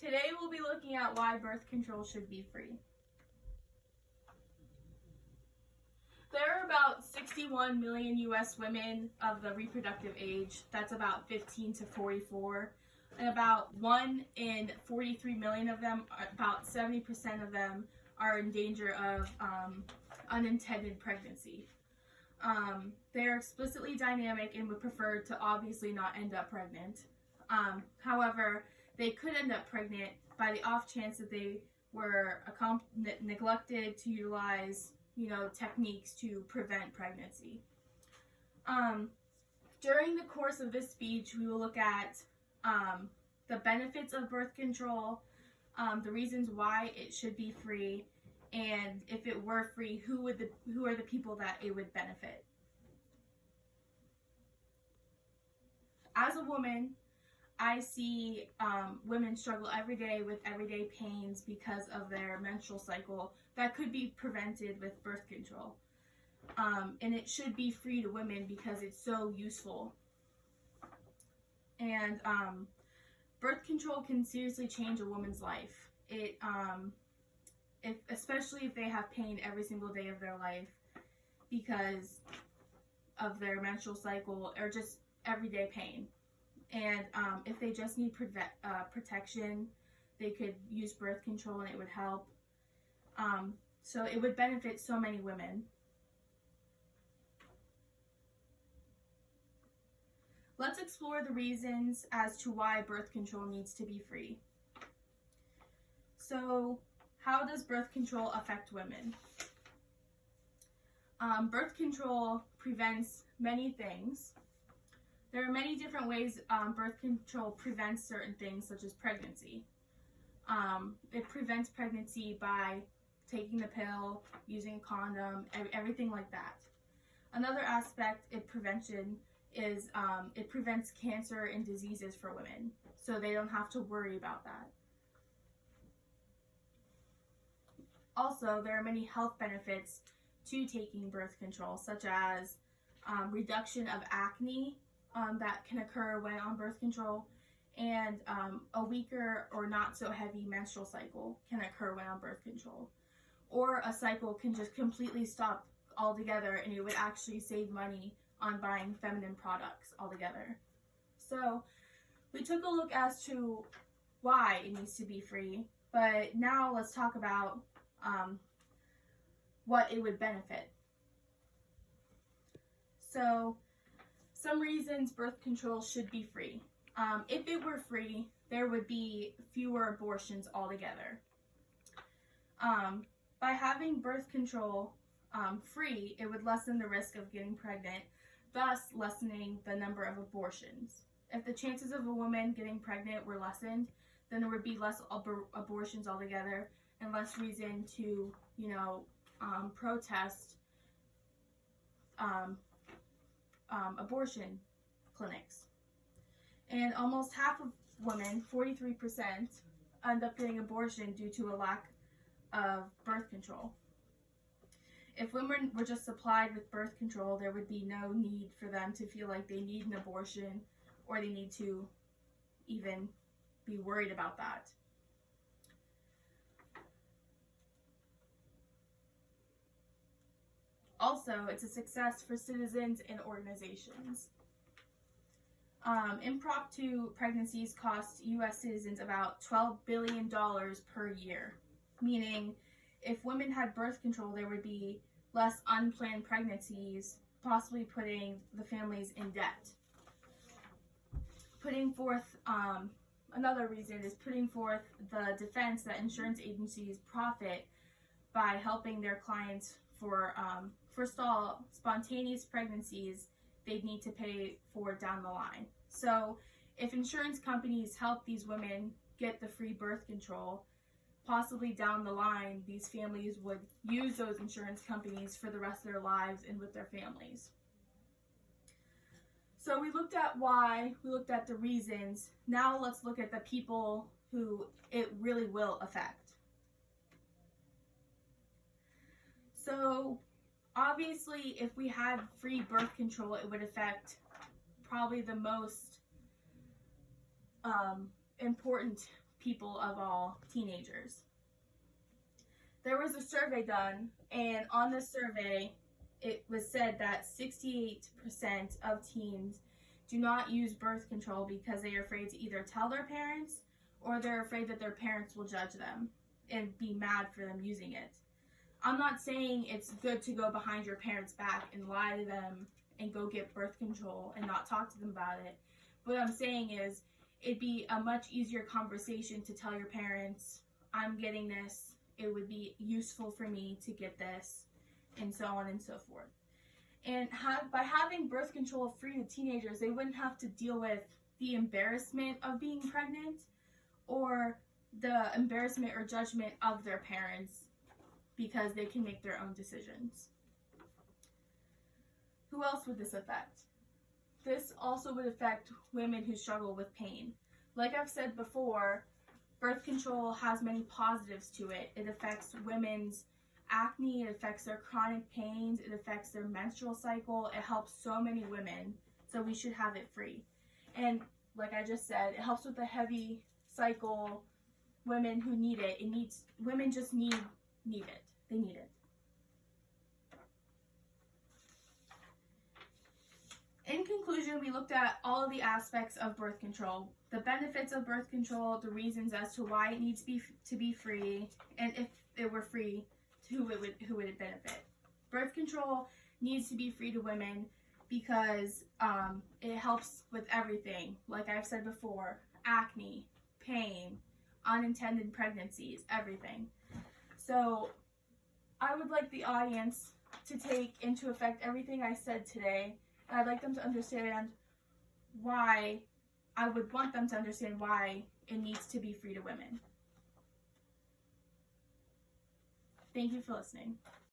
Today we'll be looking at why birth control should be free. There are about 61 million U.S. women of the reproductive age, that's about 15 to 44, and about 1 in 43 million of them, about 70% of them, are in danger of unintended pregnancy. They are explicitly dynamic and would prefer to obviously not end up pregnant. However, they could end up pregnant by the off chance that they were neglected to utilize, techniques to prevent pregnancy. During the course of this speech, we will look at the benefits of birth control, the reasons why it should be free, and if it were free, who are the people that it would benefit. As a woman, I see women struggle every day with everyday pains because of their menstrual cycle that could be prevented with birth control. And it should be free to women because it's so useful. And birth control can seriously change a woman's life. Especially if they have pain every single day of their life because of their menstrual cycle or just everyday pain. And if they just need protection, they could use birth control and it would help. So it would benefit so many women. Let's explore the reasons as to why birth control needs to be free. So, how does birth control affect women? Birth control prevents many things. There are many different ways birth control prevents certain things, such as pregnancy. It prevents pregnancy by taking the pill, using a condom, everything like that. Another aspect of prevention is it prevents cancer and diseases for women, so they don't have to worry about that. Also, there are many health benefits to taking birth control, such as reduction of acne that can occur when on birth control, and a weaker or not so heavy menstrual cycle can occur when on birth control. Or a cycle can just completely stop altogether, and it would actually save money on buying feminine products altogether. So we took a look as to why it needs to be free, but now let's talk about what it would benefit. So some reasons birth control should be free. If it were free, there would be fewer abortions altogether. By having birth control free, it would lessen the risk of getting pregnant, thus lessening the number of abortions. If the chances of a woman getting pregnant were lessened, then there would be less abortions altogether and less reason to, protest abortion clinics. And almost half of women, 43%, end up getting abortion due to a lack of birth control. If women were just supplied with birth control, there would be no need for them to feel like they need an abortion or they need to even be worried about that. Also, it's a success for citizens and organizations. Impromptu pregnancies cost U.S. citizens about $12 billion per year, meaning if women had birth control, there would be less unplanned pregnancies, possibly putting the families in debt. Putting forth, another reason is putting forth the defense that insurance agencies profit by helping their clients for, first of all, spontaneous pregnancies they'd need to pay for down the line. So if insurance companies help these women get the free birth control, possibly down the line, these families would use those insurance companies for the rest of their lives and with their families. So we looked at why, we looked at the reasons. Now let's look at the people who it really will affect. So obviously, if we had free birth control, it would affect probably the most important people of all teenagers. There was a survey done, and on the survey, it was said that 68% of teens do not use birth control because they are afraid to either tell their parents or they're afraid that their parents will judge them and be mad for them using it. I'm not saying it's good to go behind your parents' back and lie to them and go get birth control and not talk to them about it. What I'm saying is it'd be a much easier conversation to tell your parents, I'm getting this, it would be useful for me to get this, and so on and so forth. And by having birth control free to teenagers, they wouldn't have to deal with the embarrassment of being pregnant or the embarrassment or judgment of their parents because they can make their own decisions. Who else would this affect? This also would affect women who struggle with pain. Like I've said before, birth control has many positives to it. It affects women's acne, it affects their chronic pains, it affects their menstrual cycle. It helps so many women, so we should have it free. And like I just said, it helps with the heavy cycle, women who need it. Women just need it. They need it. In conclusion, we looked at all of the aspects of birth control, the benefits of birth control, the reasons as to why it needs to be free, and if it were free, who would it benefit. Birth control needs to be free to women because it helps with everything. Like I've said before, acne, pain, unintended pregnancies, everything. So I would like the audience to take into effect everything I said today, and I'd like them to understand why, I would want them to understand why it needs to be free to women. Thank you for listening.